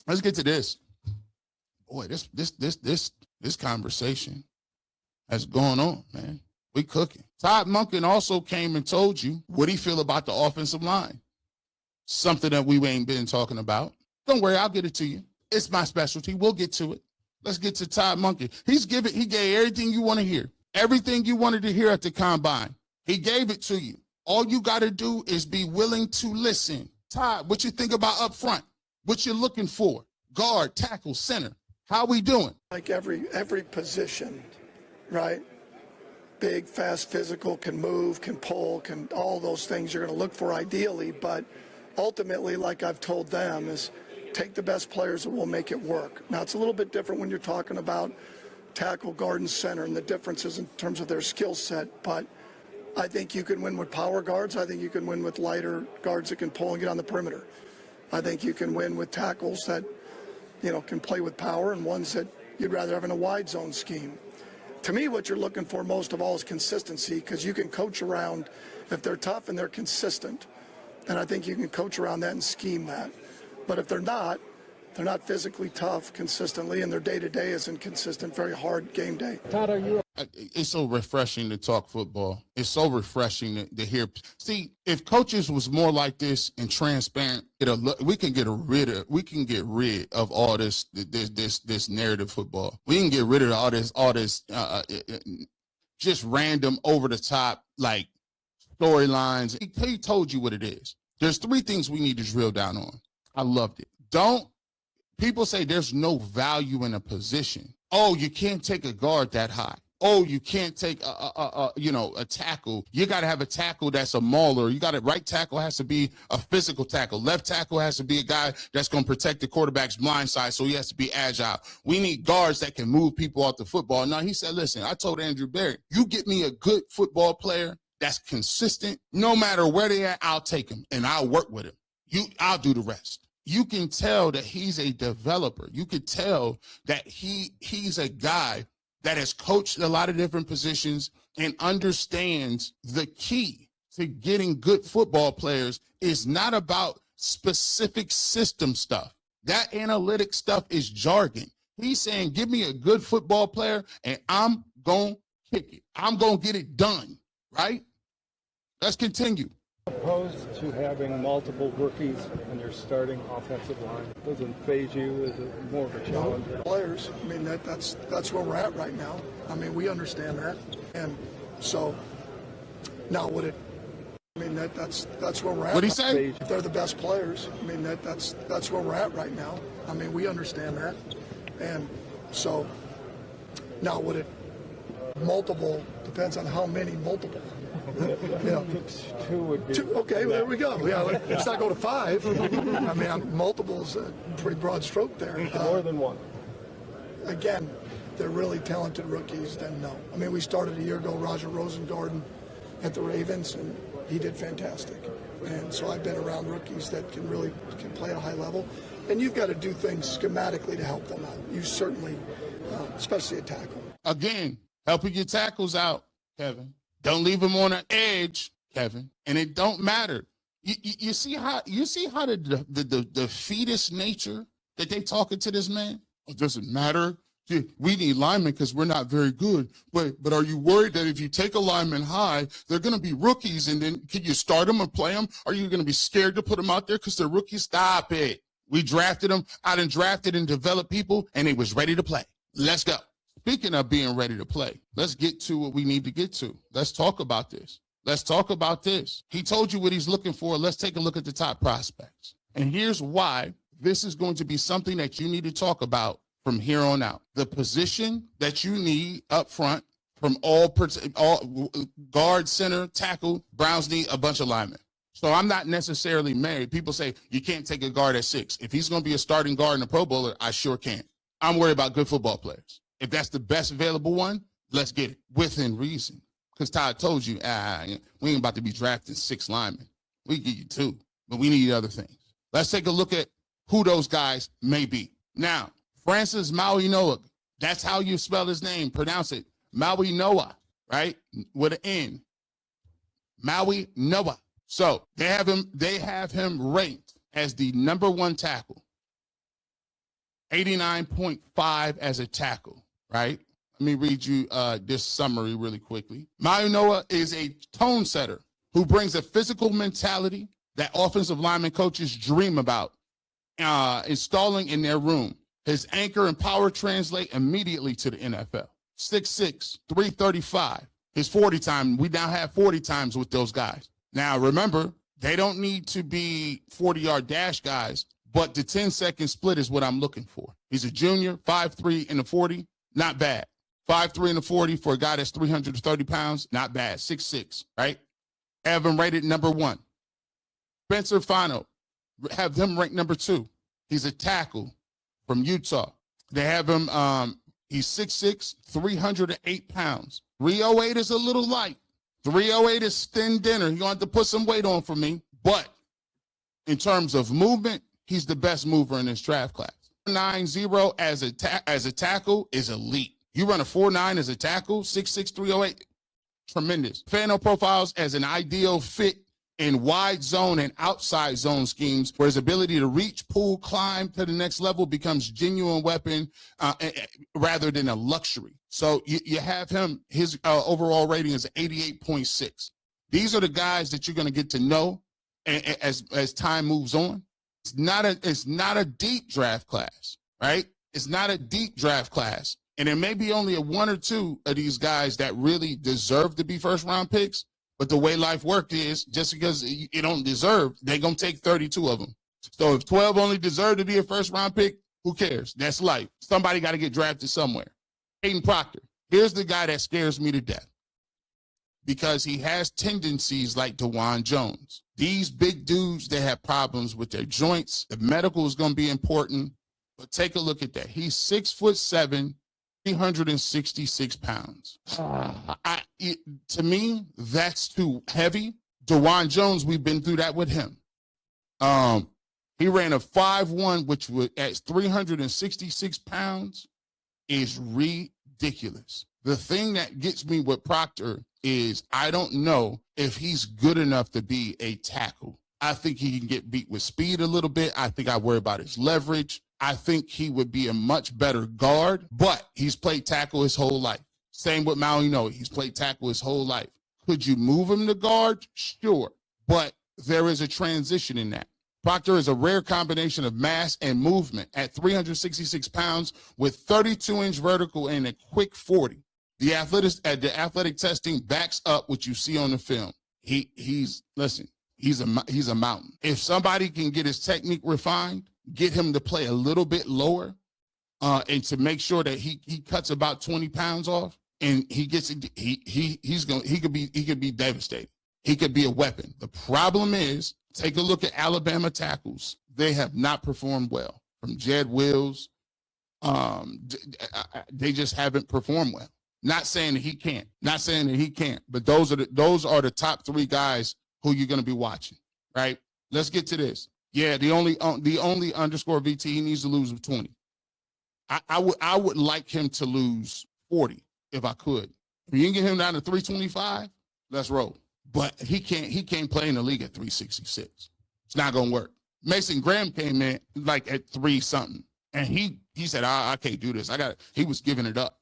Let's get to this. Boy, this conversation has gone on, man. We cooking. Todd Monken also came and told you what he feel about the offensive line. Something that we ain't been talking about. Don't worry, I'll get it to you. It's my specialty. We'll get to it. Let's get to Todd Monken. He gave everything you want to hear. Everything you wanted to hear at the combine. He gave it to you. All you got to do is be willing to listen. Todd, what you think about up front? What you're looking for? Guard, tackle, center. How we doing? Like every position, right? Big, fast, physical, can move, can pull, can all those things you're going to look for ideally. But ultimately, like I've told them, is take the best players that will make it work. Now, it's a little bit different when you're talking about tackle, guard, and center, and the differences in terms of their skill set. But I think you can win with power guards. I think you can win with lighter guards that can pull and get on the perimeter. I think you can win with tackles that, can play with power, and ones that you'd rather have in a wide zone scheme. To me, what you're looking for most of all is consistency, because you can coach around if they're tough and they're consistent. And I think you can coach around that and scheme that. But if they're not physically tough consistently, and their day-to-day is inconsistent, very hard game day. Todd, are you? It's so refreshing to talk football. It's so refreshing to hear. See, if coaches was more like this and transparent, we can get rid of all this narrative football. We can get rid of all this just random over the top like storylines. He told you what it is. There's 3 things we need to drill down on. I loved it. People say there's no value in a position. Oh, you can't take a guard that high. Oh, you can't take a tackle. You got to have a tackle that's a mauler. Right tackle has to be a physical tackle. Left tackle has to be a guy that's going to protect the quarterback's blind side, so he has to be agile. We need guards that can move people off the football. Now, he said, listen, I told Andrew Berry, you get me a good football player that's consistent. No matter where they at, I'll take him, and I'll work with him. I'll do the rest. You can tell that he's a developer. You can tell that he's a guy that has coached a lot of different positions and understands the key to getting good football players is not about specific system stuff. That analytic stuff is jargon. He's saying, give me a good football player and I'm going to kick it. I'm going to get it done, right? Let's continue. Opposed to having multiple rookies in your starting offensive line? Doesn't phase you? Is it more of a challenge? Players, I mean, that's where we're at right now. I mean, we understand that. And so now that's where we're at. What'd he say? If they're the best players, I mean, that's where we're at right now. I mean, we understand that. And so now multiple depends on how many multiple. Two would be. Okay, there we go. Yeah, let's not go to 5. I mean, multiple is a pretty broad stroke there. More than one. Again, they're really talented rookies, then no. I mean, we started a year ago, Roger Rosengarten at the Ravens, and he did fantastic. And so I've been around rookies that can play at a high level. And you've got to do things schematically to help them out. You certainly, especially a tackle. Again, helping your tackles out, Kevin. Don't leave them on an edge, Kevin. And it don't matter. You see how the fetus nature that they talking to this man? It doesn't matter. We need linemen because we're not very good. But are you worried that if you take a lineman high, they're going to be rookies, and then can you start them and play them? Are you going to be scared to put them out there because they're rookies? Stop it. We drafted them. I done drafted and developed people, and they was ready to play. Let's go. Speaking of being ready to play, let's get to what we need to get to. Let's talk about this. He told you what he's looking for. Let's take a look at the top prospects. And here's why this is going to be something that you need to talk about from here on out. The position that you need up front from all guard, center, tackle, Browns need a bunch of linemen. So I'm not necessarily married. People say you can't take a guard at 6. If he's going to be a starting guard and a Pro Bowler, I sure can. I'm worried about good football players. If that's the best available one, let's get it within reason. Because Todd told you, we ain't about to be drafting 6 linemen. We give you 2, but we need other things. Let's take a look at who those guys may be. Now, Francis Mauigoa, that's how you spell his name. Pronounce it. Mauigoa, right? With an N. Mauigoa. So they have him ranked as the number 1 tackle. 89.5 as a tackle, right? Let me read you this summary really quickly. Maui is a tone setter who brings a physical mentality that offensive lineman coaches dream about installing in their room. His anchor and power translate immediately to the NFL. 6'6", 335. His 40 time, we now have 40 times with those guys. Now, remember, they don't need to be 40-yard dash guys, but the 10-second split is what I'm looking for. He's a junior, 5'3" in the 40, not bad. 5'3" in the 40 for a guy that's 330 pounds, not bad. 6'6", right? Have him rated number 1. Spencer Fano, have him ranked number 2. He's a tackle from Utah. They have him, he's 6'6", 308 pounds. 308 is a little light. 308 is thin dinner. You're going to have to put some weight on for me. But in terms of movement, he's the best mover in this draft class. 4.90 as a tackle is elite. You run a 4.9 as a tackle, 6'6", 308, tremendous. Fano profiles as an ideal fit in wide zone and outside zone schemes, where his ability to reach, pull, climb to the next level becomes genuine weapon rather than a luxury. So you have him, his overall rating is 88.6. These are the guys that you're going to get to know as time moves on. It's not a deep draft class, right? It's not a deep draft class. And there may be only 1 or 2 of these guys that really deserve to be first round picks. But the way life works is, just because you don't deserve, they're going to take 32 of them. So if 12 only deserve to be a first-round pick, who cares? That's life. Somebody got to get drafted somewhere. Hayden Proctor, here's the guy that scares me to death because he has tendencies like DeJuan Jones. These big dudes, they have problems with their joints. The medical is going to be important. But take a look at that. He's 6'7", 366 pounds. To me, that's too heavy. DeJuan Jones, we've been through that with him. He ran a 5'1", which was at 366 pounds, is ridiculous. The thing that gets me with Proctor is I don't know if he's good enough to be a tackle. I think he can get beat with speed a little bit. I think I worry about his leverage. I think he would be a much better guard, but he's played tackle his whole life. Same with Maui. He's played tackle his whole life. Could you move him to guard? Sure, but there is a transition in that. Proctor is a rare combination of mass and movement at 366 pounds with 32-inch vertical and a quick 40. The athletic testing backs up what you see on the film. He's a mountain. If somebody can get his technique refined, get him to play a little bit lower, and to make sure that he cuts about 20 pounds off, and he could be devastating. He could be a weapon. The problem is, take a look at Alabama tackles. They have not performed well. From Jed Wills, they just haven't performed well. Not saying that he can't. But those are the top 3 guys who you're going to be watching, right? Let's get to this. Yeah, the only underscore VT, he needs to lose 20. I would like him to lose 40 if I could. If you can get him down to 325, let's roll. But he can't play in the league at 366. It's not gonna work. Mason Graham came in like at 3-something, and he said, I can't do this. He was giving it up.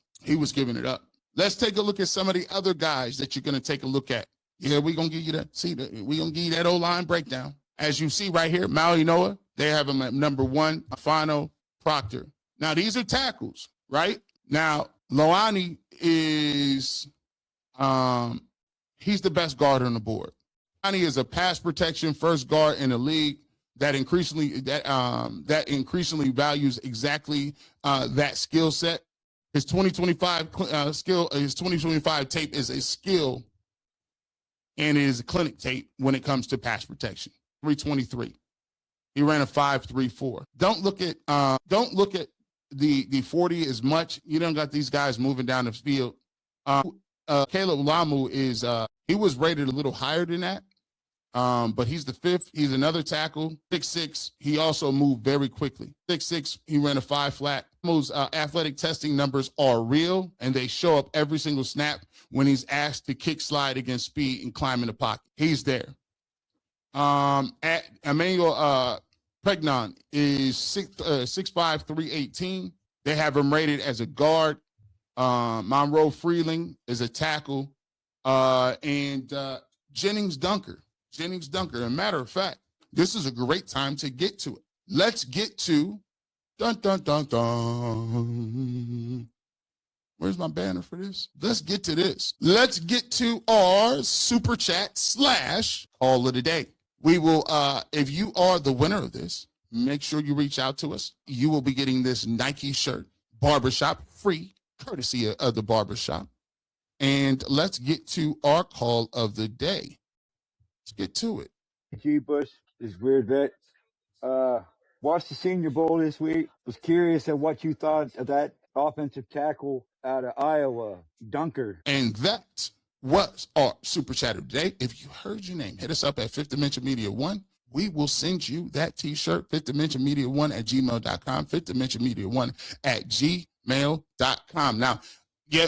Let's take a look at some of the other guys that you're gonna take a look at. Yeah, we're gonna give you that O-line breakdown. As you see right here, Maui Noah, they have him at number 1, Fano, Proctor. Now, these are tackles, right? Now, Loani is, he's the best guard on the board. Loani is a pass protection first guard in the league that increasingly values exactly that skill set. His 2025 tape is a skill, and it is a clinic tape when it comes to pass protection. 323. He ran a 5.34. Don't look at the 40 as much. You don't got these guys moving down the field. Caleb Lamu is he was rated a little higher than that. But he's the 5th. He's another tackle. 6'6". He also moved very quickly. 6'6". He ran a 5 flat. Lamu's athletic testing numbers are real, and they show up every single snap when he's asked to kick slide against speed and climb in the pocket. He's there. At Emmanuel Pregnon is 6'5", 318. They have him rated as a guard. Monroe Freeling is a tackle. And Jennings Dunker. As a matter of fact, this is a great time to get to it. Let's get to dun dun dun dun. Where's my banner for this? Let's get to this. Let's get to our super chat / call of the day. We will, if you are the winner of this, make sure you reach out to us. You will be getting this Nike shirt, Babershop, free, courtesy of the Babershop. And let's get to our call of the day. Let's get to it. G. Bush is Weird Vet. Watched the Senior Bowl this week. Was curious at what you thought of that offensive tackle out of Iowa, Dunker. And that was our super chat of the day. If you heard your name, hit us up at Fifth Dimension Media 1. We will send you that t-shirt, Fifth Dimension Media 1 at gmail.com, Fifth Dimension Media 1 at gmail.com. Now, yeah,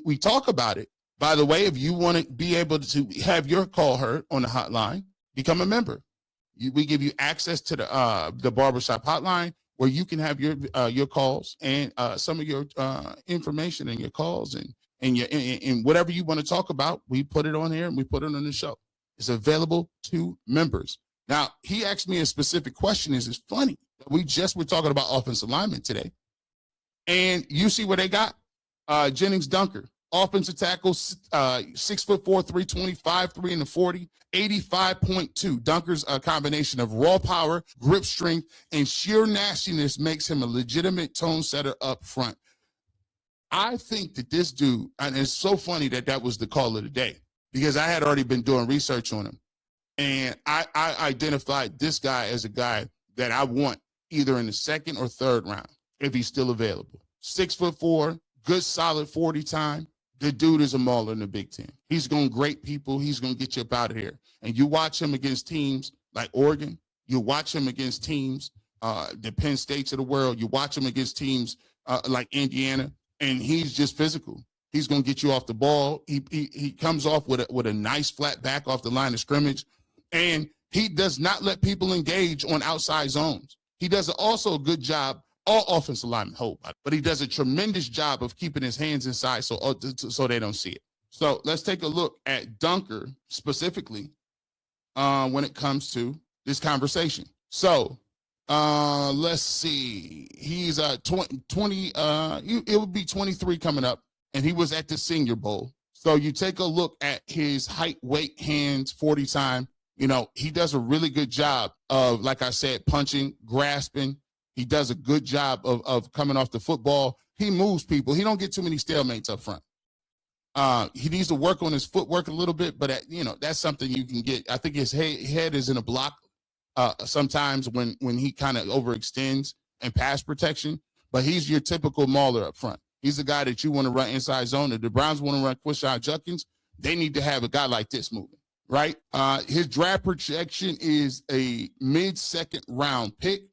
we talk about it. By the way, if you want to be able to have your call heard on the hotline, become a member. We give you access to the Babershop hotline where you can have your calls and some of your information and your calls and whatever you want to talk about. We put it on here and we put it on the show. It's available to members. Now, he asked me a specific question. It's funny. We just were talking about offensive linemen today. And you see what they got? Jennings Dunker, offensive tackle, 6'4", 325, 3 in the 40, 85.2. Dunker's a combination of raw power, grip strength, and sheer nastiness makes him a legitimate tone setter up front. I think that this dude, and it's so funny that was the call of the day, because I had already been doing research on him. And I identified this guy as a guy that I want either in the second or third round, if he's still available. 6'4", good solid 40 time. The dude is a mauler in the Big Ten. He's going to grate people. He's going to get you up out of here. And you watch him against teams like Oregon. You watch him against teams, the Penn States of the world. You watch him against teams like Indiana, and he's just physical. He's going to get you off the ball. He comes off with a nice flat back off the line of scrimmage, and he does not let people engage on outside zones. He does also a good job. All offensive linemen hold, but he does a tremendous job of keeping his hands inside so they don't see it. So let's take a look at Dunker specifically when it comes to this conversation. So let's see. He's 20. It would be 23 coming up, and he was at the Senior Bowl. So you take a look at his height, weight, hands, 40 time. You know, he does a really good job of, like I said, punching, grasping. He does a good job of coming off the football. He moves people. He don't get too many stalemates up front. He needs to work on his footwork a little bit, but that's something you can get. I think his head is in a block sometimes when he kind of overextends and pass protection. But he's your typical mauler up front. He's the guy that you want to run inside zone. If the Browns want to run Quishon Judkins, they need to have a guy like this moving, right? His draft projection is a mid-second round pick.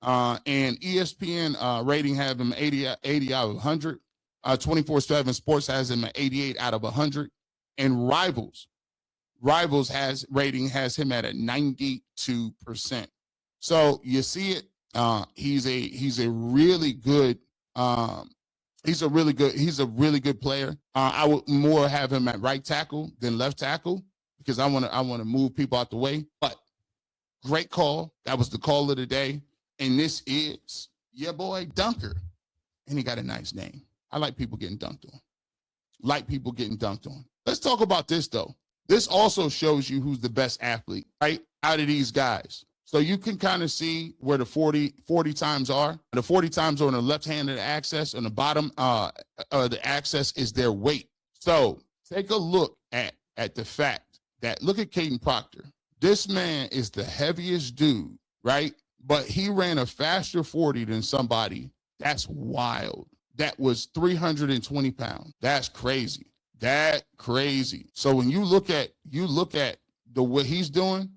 And ESPN rating have him 80 out of 100. 24/7 Sports has him at 88 out of 100. And Rivals has him at a 92%. So you see it. He's a really good player. I would more have him at right tackle than left tackle because I want to move people out the way. But great call. That was the call of the day. And this is your boy Dunker. And he got a nice name. I like people getting dunked on. Let's talk about this, though. This also shows you who's the best athlete, right, out of these guys. So you can kind of see where the 40 times are. The 40 times are on the left hand of the axis. On the bottom the axis is their weight. So take a look at the fact that, look at Caden Proctor. This man is the heaviest dude, right? But he ran a faster 40 than somebody. That's wild. That was 320 pounds. That's crazy. So when you look at the way he's doing,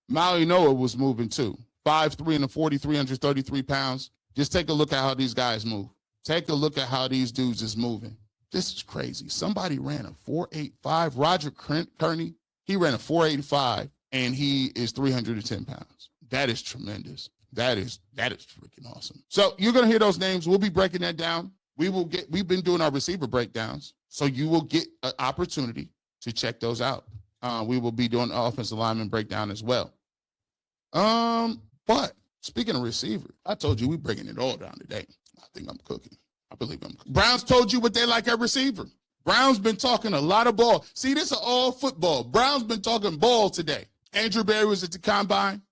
Maui Noah was moving too. 5'3" in the 40, 333 pounds. Just take a look at how these guys move. Take a look at how these dudes is moving. This is crazy. Somebody ran a 4.85. Roger Kearney, he ran a 4.85, and he is 310 pounds. That is tremendous. That is freaking awesome. So you're gonna hear those names. We'll be breaking that down. We've been doing our receiver breakdowns, so you will get an opportunity to check those out. We will be doing offensive lineman breakdown as well. But speaking of receiver, I told you we're breaking it all down today. I think I'm cooking. I believe I'm cooking. Browns told you what they like at receiver. Browns been talking a lot of ball. See, this is all football. Browns been talking ball today. Andrew Berry was at the combine,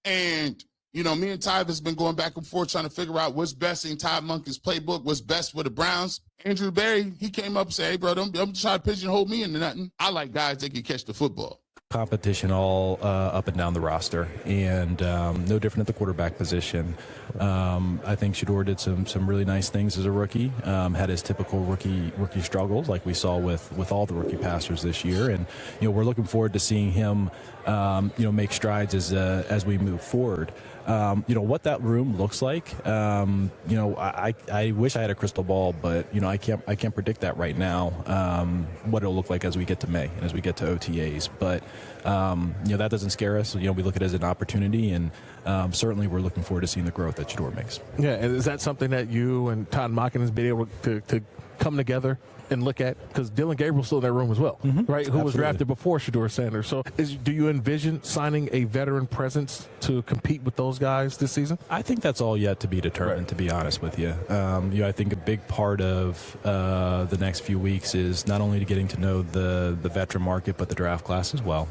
and me and Ty has been going back and forth trying to figure out what's best in Todd Monken's playbook, what's best for the Browns. Andrew Berry, he came up and said, hey, bro, don't try to pigeonhole me into nothing. I like guys that can catch the football. Competition all up and down the roster, and no different at the quarterback position. I think Shedeur did some really nice things as a rookie. Had his typical rookie struggles, like we saw with all the rookie passers this year, and we're looking forward to seeing him make strides as we move forward. What that room looks like. I wish I had a crystal ball, but I can't predict that right now. What it'll look like as we get to May and as we get to OTAs, but that doesn't scare us. We look at it as an opportunity, and certainly we're looking forward to seeing the growth that Shedeur makes. Yeah, and is that something that you and Todd Monken has been able to come together and look at? Because Dylan Gabriel's still in that room as well, right? Who was drafted before Shedeur Sanders. So do you envision signing a veteran presence to compete with those guys this season? I think that's all yet to be determined, to be honest with you. I think a big part of the next few weeks is not only getting to know the veteran market, but the draft class as well.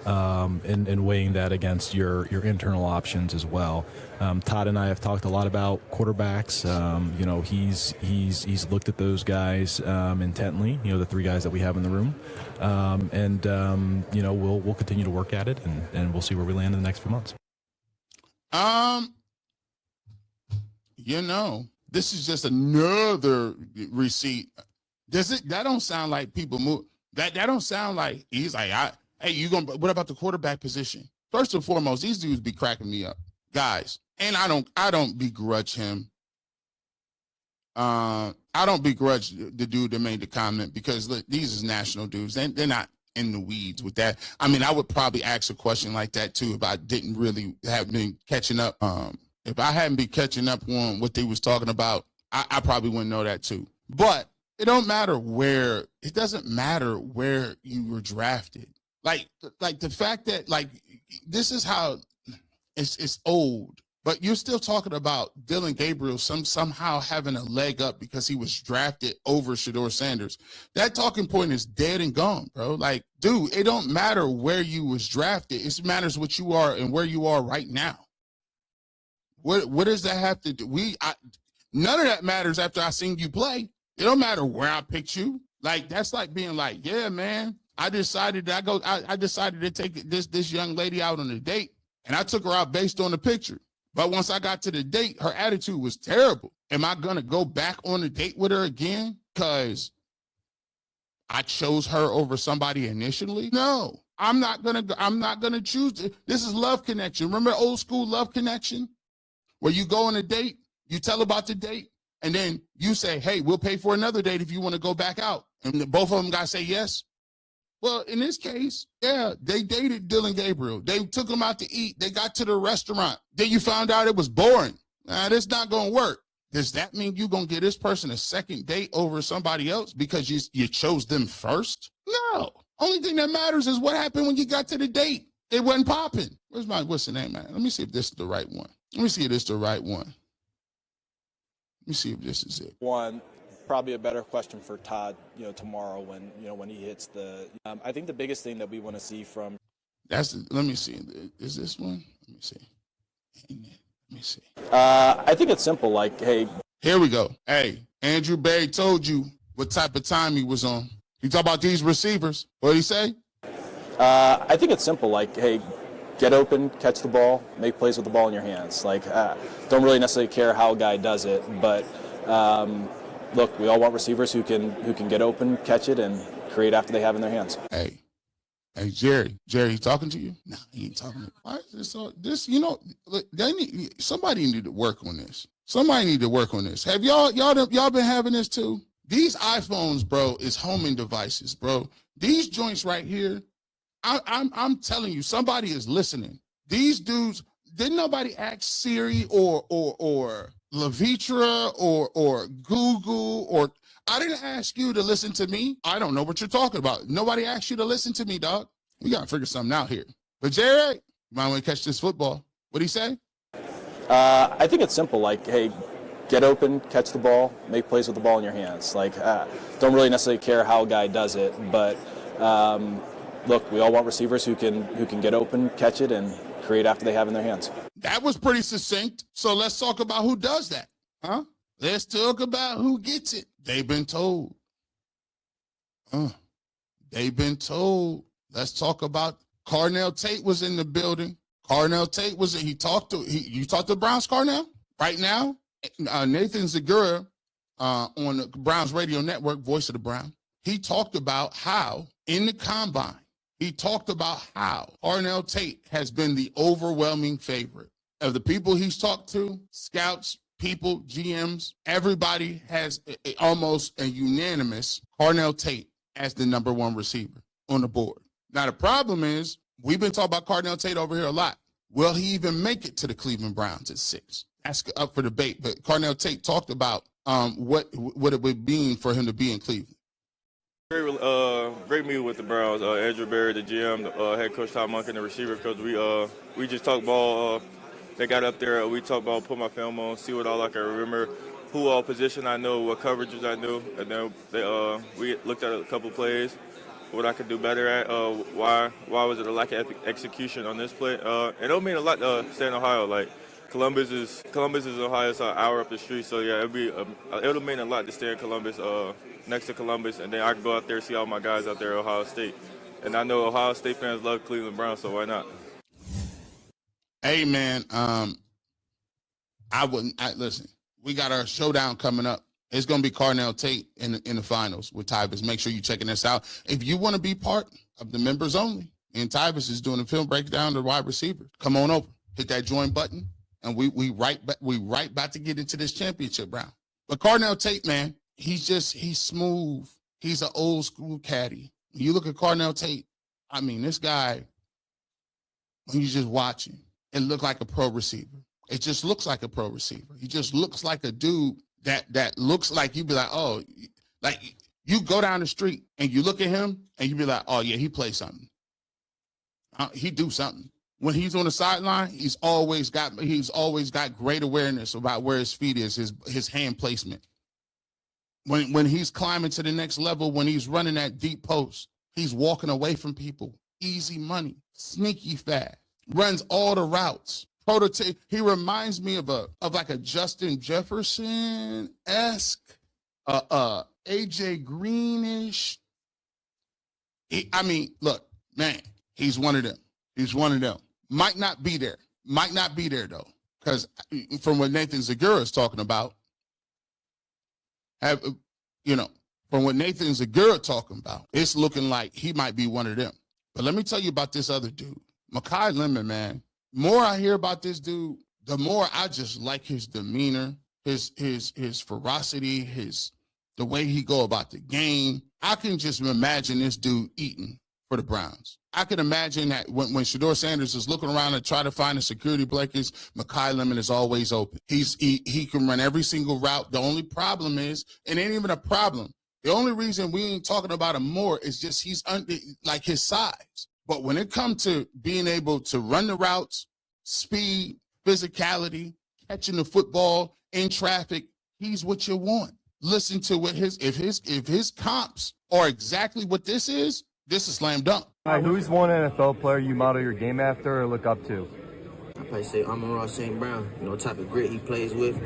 And weighing that against your internal options as well. Todd and I have talked a lot about quarterbacks. He's looked at those guys intently. The three guys that we have in the room, we'll continue to work at it, and we'll see where we land in the next few months. This is just another receipt. That don't sound like people move. That don't sound like he's like hey, what about the quarterback position? First and foremost, these dudes be cracking me up, guys. And I don't begrudge him. I don't begrudge the dude that made the comment, because look, these is national dudes. They're not in the weeds with that. I mean, I would probably ask a question like that too if I didn't really have been catching up. If I hadn't been catching up on what they was talking about, I probably wouldn't know that too. But it doesn't matter where you were drafted. Like the fact that this is how it's old, but you're still talking about Dylan Gabriel somehow having a leg up because he was drafted over Shedeur Sanders. That talking point is dead and gone, bro. Like, dude, it don't matter where you was drafted. It matters what you are and where you are right now. What does that have to do? None of that matters after I seen you play. It don't matter where I picked you. Like, that's like being like, yeah, man, I decided to take this young lady out on a date, and I took her out based on the picture. But once I got to the date, her attitude was terrible. Am I going to go back on a date with her again because I chose her over somebody initially? No, I'm not going to choose. This is Love Connection. Remember old school Love Connection? Where you go on a date, you tell about the date, and then you say, hey, we'll pay for another date if you want to go back out. And both of them got to say yes. Well, in this case, yeah, they dated Dylan Gabriel. They took him out to eat. They got to the restaurant. Then you found out it was boring. That's not going to work. Does that mean you're going to give this person a second date over somebody else because you chose them first? No. Only thing that matters is what happened when you got to the date. It wasn't popping. What's the name, man? Let me see if this is the right one. Let me see if this is the right one. Let me see if this is it. One, probably a better question for Todd, tomorrow when he hits the. I think the biggest thing that we want to see from. Let me see. Is this one? Let me see. Let me see. I think it's simple. Like, hey. Here we go. Hey, Andrew Berry told you what type of time he was on. You talk about these receivers. What did he say? I think it's simple. Like, hey, get open, catch the ball, make plays with the ball in your hands. Like, don't really necessarily care how a guy does it, but look, we all want receivers who can get open, catch it, and create after they have in their hands. Hey, Jerry, he talking to you? No, he ain't talking to you. Why is this look, somebody need to work on this. Somebody need to work on this. Have y'all been having this too? These iPhones, bro, is homing devices, bro. These joints right here, I'm telling you, somebody is listening. These dudes, Didn't nobody ask Siri or Levitra or Google or I didn't ask you to listen to me. I don't know what you're talking about. Nobody asked you to listen to me, dog. We gotta figure something out here. But Jared, you might want to catch this football. What'd he say? I think it's simple. Like, hey, get open, catch the ball, make plays with the ball in your hands. Like, don't really necessarily care how a guy does it, but look, we all want receivers who can get open, catch it, and create after they have in their hands. That was pretty succinct. So let's talk about who does that, huh? Let's talk about who gets it. They've been told. They've been told. Let's talk about Carnell Tate was in the building. Carnell Tate was you talked to Browns Carnell right now. Nathan Zagura on the Browns radio network, Voice of the Brown. He talked about how in the combine, he talked about how Carnell Tate has been the overwhelming favorite of the people he's talked to, scouts, people, GMs. Everybody has almost a unanimous Carnell Tate as the number one receiver on the board. Now, the problem is we've been talking about Carnell Tate over here a lot. Will he even make it to the Cleveland Browns at 6? That's up for debate. But Carnell Tate talked about what it would mean for him to be in Cleveland. Great meeting with the Browns. Andrew Berry, the GM, the head coach Todd Monken, the receiver coach. We just talked ball. They got up there. We talked about, put my film on, see what all I can remember, who all position I know, what coverages I knew, and then we looked at a couple plays, what I could do better at. Why was it a lack of execution on this play? And it'll mean a lot to stay in Ohio. Like Columbus is Ohio, it's an hour up the street. So yeah, it'll mean a lot to stay in Columbus, next to Columbus, and then I can go out there and see all my guys out there at Ohio State. And I know Ohio State fans love Cleveland Browns, so why not? Hey man, listen. We got our showdown coming up. It's gonna be Carnell Tate in the finals with Tyvus. Make sure you're checking this out. If you want to be part of the members only, and Tyvus is doing a film breakdown of the wide receiver, come on over, hit that join button, and we right back to get into this championship round. But Carnell Tate, man, he's smooth. He's an old school caddy. When you look at Carnell Tate, I mean, this guy, when you just watch him, it looked like a pro receiver. It just looks like a pro receiver. He just looks like a dude that looks like you'd be like, oh, like you go down the street and you look at him and you be like, oh yeah, he plays something. He do something. When he's on the sideline, he's always got great awareness about where his feet is, his hand placement. When he's climbing to the next level, when he's running that deep post, he's walking away from people. Easy money, sneaky fast, runs all the routes. Prototype. He reminds me of like a Justin Jefferson-esque, AJ Greenish. Look, man, he's one of them. He's one of them. Might not be there though, because from what Nathan Zagura is talking about, from what Nathan Zagura talking about, it's looking like he might be one of them. But let me tell you about this other dude, Mekhi Lemon, man. More I hear about this dude, the more I just like his demeanor, his ferocity, the way he go about the game. I can just imagine this dude eating for the Browns. I can imagine that when Shedeur Sanders is looking around and try to find the security blankets, Mekhi Lemon is always open. He can run every single route. The only problem is, it ain't even a problem. The only reason we ain't talking about him more is just he's like his size. But when it comes to being able to run the routes, speed, physicality, catching the football in traffic, he's what you want. Listen to what if his comps are exactly what this is slam dunk. Who's one NFL player you model your game after or look up to? I probably say Amon-Ra St. Brown, type of grit he plays with,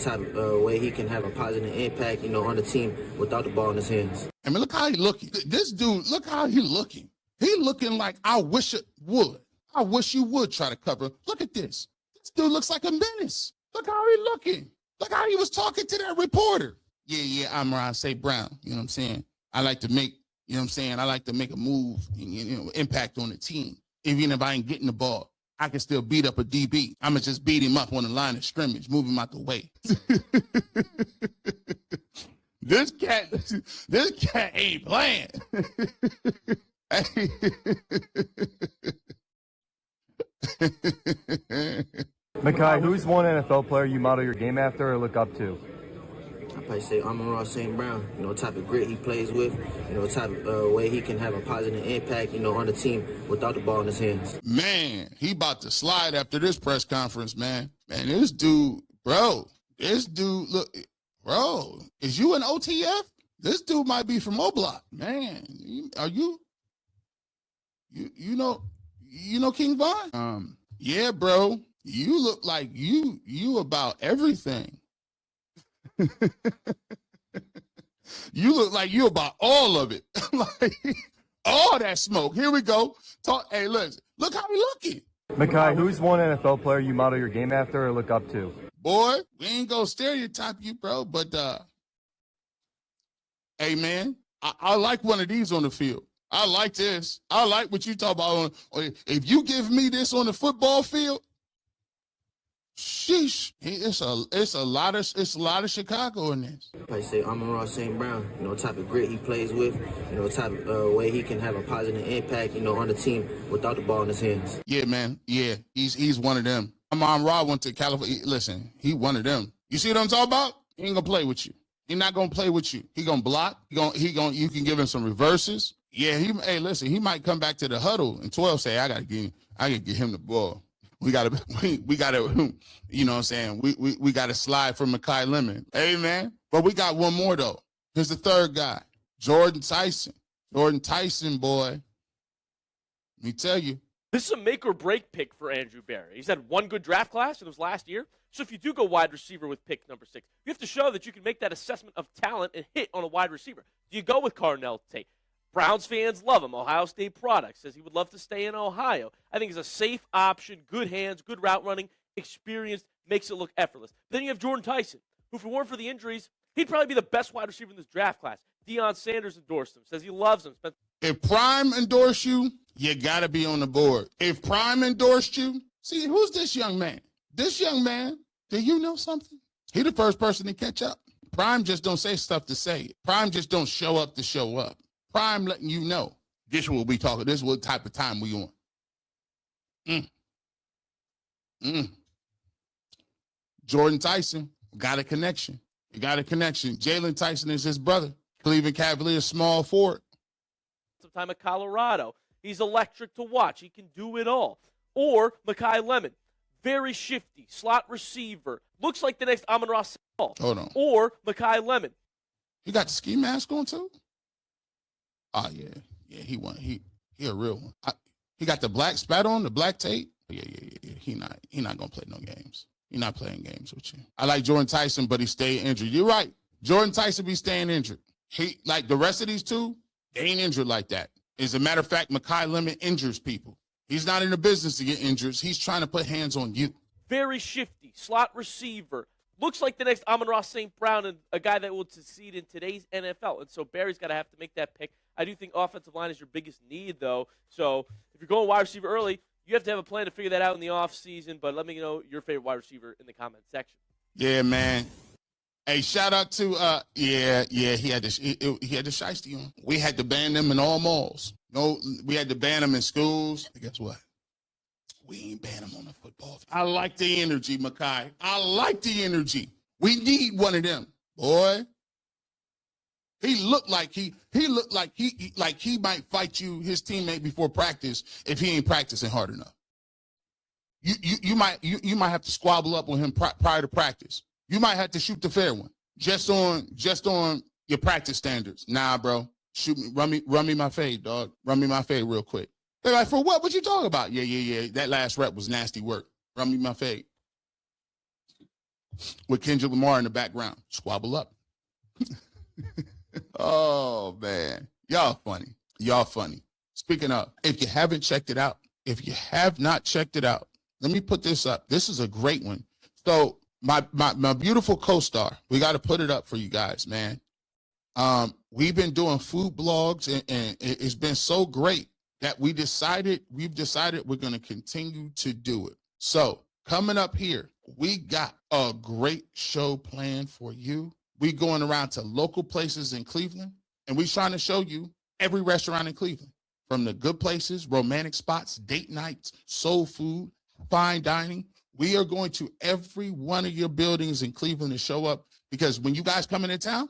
type of way he can have a positive impact, on the team without the ball in his hands. I mean, look how he looking. This dude, look how he looking. He looking like I wish it would. I wish you would try to cover. Look at this. This dude looks like a menace. Look how he looking. Look how he was talking to that reporter. Yeah, Amon-Ra St. Brown. You know what I'm saying? I like to make a move and, impact on the team. Even if I ain't getting the ball, I can still beat up a DB. I'm going to just beat him up on the line of scrimmage, move him out the way. This cat ain't playing. Makai, who's one NFL player you model your game after or look up to? I probably say Amon-Ra St. Brown, type of grit he plays with, type of way he can have a positive impact, on the team without the ball in his hands. Man, he about to slide after this press conference, man. Man, this dude, look, bro, is you an OTF? This dude might be from O-Block. Man, are you know King Von? Yeah, bro, you look like you about everything. You look like you about all of it. Like all that smoke. Here we go. Hey, listen, look how we looking. Makai, who's one NFL player you model your game after or look up to? Boy, we ain't gonna stereotype you, bro, but hey man, I like one of these on the field. I like this. I like what you talk about. If you give me this on the football field, sheesh, it's a lot of Chicago in this. I say Amon-Ra St. Brown, type of grit he plays with, type of way he can have a positive impact, on the team without the ball in his hands. Yeah, man. Yeah, he's one of them. Amon-Ra went to California. Listen, he one of them. You see what I'm talking about? He ain't gonna play with you. He's not gonna play with you. He gonna block. You can give him some reverses. Yeah, listen, he might come back to the huddle and 12 say, I gotta get him the ball. We gotta, you know what I'm saying? We gotta slide for Makai Lemon. Hey, man. But we got one more, though. Here's the third guy, Jordan Tyson. Jordan Tyson, boy. Let me tell you. This is a make or break pick for Andrew Berry. He's had one good draft class, and it was last year. So if you do go wide receiver with pick number 6, you have to show that you can make that assessment of talent and hit on a wide receiver. Do you go with Carnell Tate? Browns fans love him. Ohio State product says he would love to stay in Ohio. I think he's a safe option, good hands, good route running, experienced, makes it look effortless. Then you have Jordan Tyson, who, if it weren't for the injuries, he'd probably be the best wide receiver in this draft class. Deion Sanders endorsed him, says he loves him. If Prime endorsed you, you got to be on the board. If Prime endorsed you, see, who's this young man? This young man, do you know something? He the first person to catch up. Prime just don't say stuff to say it. Prime just don't show up to show up. Prime letting you know. This is what we talking. This is what type of time we on. Jordan Tyson got a connection. He got a connection. Jalen Tyson is his brother. Cleveland Cavaliers small forward. Sometime at Colorado. He's electric to watch. He can do it all. Or Makai Lemon. Very shifty. Slot receiver. Looks like the next Amon-Ra St. Brown. Hold on. Or Makai Lemon. You got the ski mask on too? Oh, yeah. Yeah, he won. He a real one. He got the black spat on, the black tape. Yeah. He not going to play no games. He not playing games with you. I like Jordan Tyson, but he stayed injured. You're right. Jordan Tyson be staying injured. He, like the rest of these two, they ain't injured like that. As a matter of fact, Makai Lemon injures people. He's not in the business to get injured. He's trying to put hands on you. Very shifty. Slot receiver. Looks like the next Amon-Ra St. Brown, and a guy that will succeed in today's NFL. And so Barry's got to have to make that pick. I do think offensive line is your biggest need, though. So if you're going wide receiver early, you have to have a plan to figure that out in the offseason. But let me know your favorite wide receiver in the comment section. Yeah, man. Hey, shout out to he had the shiesty on. We had to ban them in all malls. No, we had to ban them in schools. And guess what? We ain't ban them on the football field. I like the energy, Makai. I like the energy. We need one of them, boy. He looked like he might fight you, his teammate, before practice if he ain't practicing hard enough. You might have to squabble up with him prior to practice. You might have to shoot the fair one just on your practice standards. Nah, bro, shoot me, run me my fade, dog. Run me my fade real quick. They're like, for what? What you talking about? Yeah. That last rep was nasty work. Run me my fade. With Kendrick Lamar in the background, squabble up. Oh, man. Y'all funny. Speaking of, if you haven't checked it out, if you have not checked it out, let me put this up. This is a great one. So my beautiful co-star, we got to put it up for you guys, man. We've been doing food blogs, and it's been so great that we've decided we're going to continue to do it. So coming up here, we got a great show planned for you. We going around to local places in Cleveland, and we trying to show you every restaurant in Cleveland, from the good places, romantic spots, date nights, soul food, fine dining. We are going to every one of your buildings in Cleveland to show up, because when you guys come into town,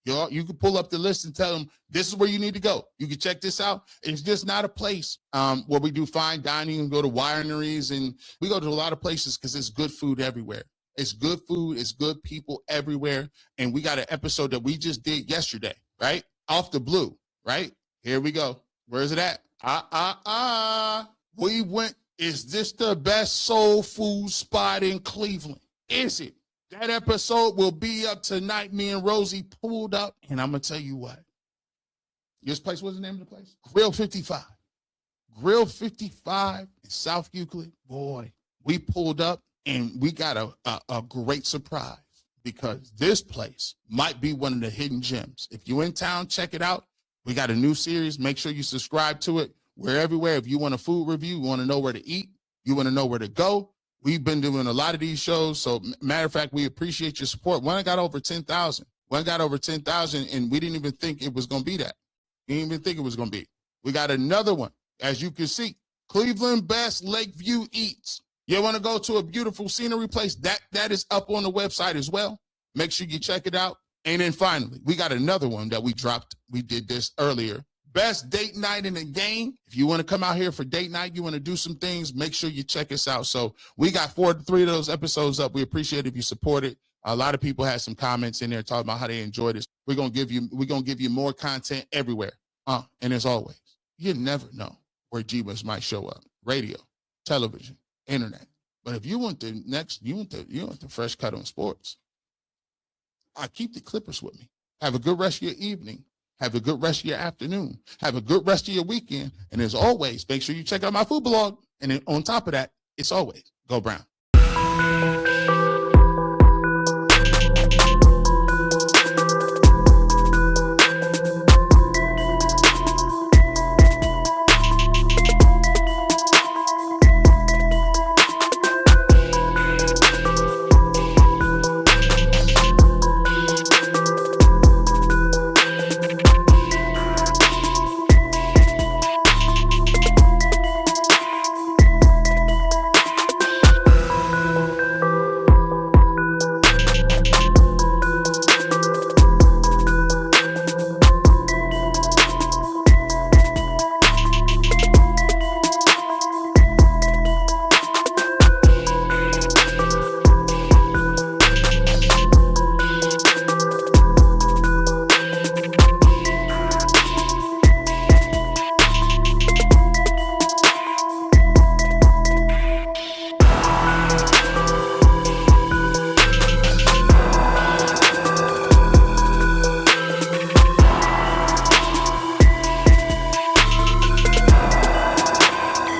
you can pull up the list and tell them this is where you need to go. You can check this out. It's just not a place where we do fine dining and go to wineries, and we go to a lot of places because it's good food everywhere. It's good food. It's good people everywhere. And we got an episode that we just did yesterday, right? Off the blue, right? Here we go. Where is it at? We went. Is this the best soul food spot in Cleveland? Is it? That episode will be up tonight. Me and Rosie pulled up, and I'm going to tell you what. This place, what's the name of the place? Grill 55. Grill 55 in South Euclid. Boy, we pulled up, and we got a great surprise, because this place might be one of the hidden gems. If you're in town, check it out. We got a new series. Make sure you subscribe to it. We're everywhere. If you want a food review, you want to know where to eat, you want to know where to go, we've been doing a lot of these shows. So, matter of fact, we appreciate your support. One got over 10,000. One got over 10,000, and we didn't even think it was going to be that. We didn't even think it was going to be. We got another one. As you can see, Cleveland Best Lakeview Eats. You want to go to a beautiful scenery place? That is up on the website as well. Make sure you check it out. And then finally, we got another one that we dropped. We did this earlier. Best date night in the game. If you want to come out here for date night, you want to do some things, make sure you check us out. So we got 3 of those episodes up. We appreciate it if you support it. A lot of people had some comments in there talking about how they enjoyed this. We're gonna give you more content everywhere. And as always, you never know where Jeebus might show up. Radio, television, internet. But if you want the next, you want the fresh cut on sports, I keep the Clippers with me. Have a good rest of your evening. Have a good rest of your afternoon. Have a good rest of your weekend. And as always, make sure you check out my food blog. And then on top of that, it's always Go Brown.